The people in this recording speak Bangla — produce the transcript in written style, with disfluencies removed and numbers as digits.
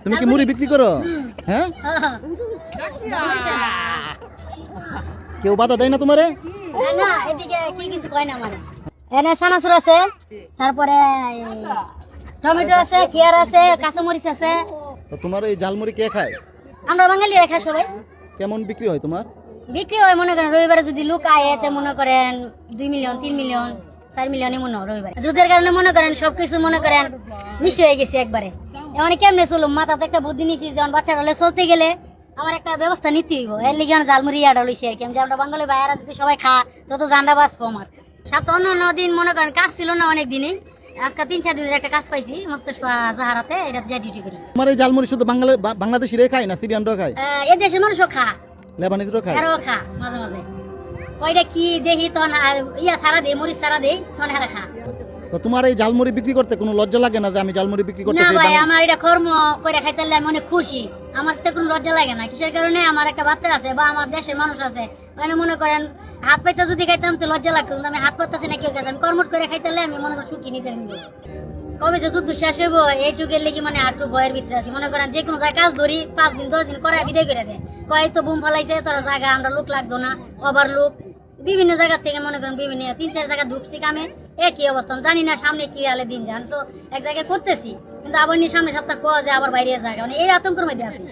তুমি কি মুড়ি বিক্রি করো? হ্যাঁ, কেউ বাধা দেয় না তোমারে? না, এদিকে কি কিছু কয় না আমারে। এনে সানাসুর আছে, তারপরে টমেটো আছে, খেয়ার আছে, কাঁচামরিচ আছে। তো তোমার এই ঝালমুড়ি কে খায়? আমরা বাঙালিরা খাই সবাই। কেমন বিক্রি হয় তোমার? বিক্রি হয় মনে করেন রবিবারে যদি লোক আয় এতে মনে করেন 2 মিলিয়ন 3 মিলিয়ন 4 মিলিয়ন এমন হয় রবিবারে। যুদ্ধের কারণে মনে করেন সবকিছু মনে করেন নিশ্চয় হয়ে গেছে একবারে। এমন কেমনে চলুম, মাথাতে একটা বুদ্ধি নিচ্ছি, যখন বাচ্চারা হলে চলতে গেলে আমার একটা ব্যবস্থা নিতে হইব। এর লিগে ঝালমুড়ি আডা লইছি আর কি, যে আমরা বাঙালি ভাইয়ারা যদি সবাই খা তত জান্ডা বাঁচবো আমার। সাথে অন্য দিন মনে করেন কাজ ছিল না অনেক দিনে, আজকে 3-4 দিনের একটা কাজ পাইছি মুস্তাফা জাহারাতে, এটা যা ডিউটি করি। তোমার এই ঝালমুড়ি শুধু বাংলাদেশিরাই খায় না সিরিয়ানরাও খায়? এই দেশের মানুষও খা, লেবানিজরাও খায়? এরাও খা মাঝে মাঝে। কয়টা কি দেখি তখন ইয়া সারা দেই, মরিচ সারা দেই, তখন এরা খা। তো তোমার এই ঝালমুড়ি বিক্রি করতে কোনো লজ্জা লাগে না যে আমি ঝালমুড়ি বিক্রি করতে না চাই? ভাই, আমার এটা কর্ম করে খাইতে আমি অনেক খুশি, আমার তো কোনো লজ্জা লাগে না। কিসের কারণে? আমার একটা বাচ্চা আছে বা আমার দেশের মানুষ আছে, মানে মনে করেন হাত পাইতে যদি খাইতাম তো লজ্জা লাগতো, কিন্তু আমি হাত পাইতেছি না কেউ কাছে, আমি কর্মট করে খাইতে আমি মনে করেন সুখী নিজে নিজে। কবে যে যুদ্ধ শেষ হইব এইটুকের লেগে মানে আটটু ভয়ের ভিতরে আছি। মনে করেন যে কোনো জায়গায় কাজ ধরি 5 দিন 10 দিন করে বিদায় করে দেয়, কয় তো বুম ফালাইছে তোরা জায়গা, আমরা লোক লাগতো না, ওভার লোক বিভিন্ন জায়গা থেকে মনে করেন বিভিন্ন 3-4 জায়গা ঢুকছি কামে, একই অবস্থান, জানি না সামনে কি আলে দিন যান। তো এক জায়গায় করতেছি কিন্তু আবার নিয়ে সামনে সপ্তাহ পর যে আবার বাইরে জায়গা, মানে এই আতঙ্কের মধ্যে আছি।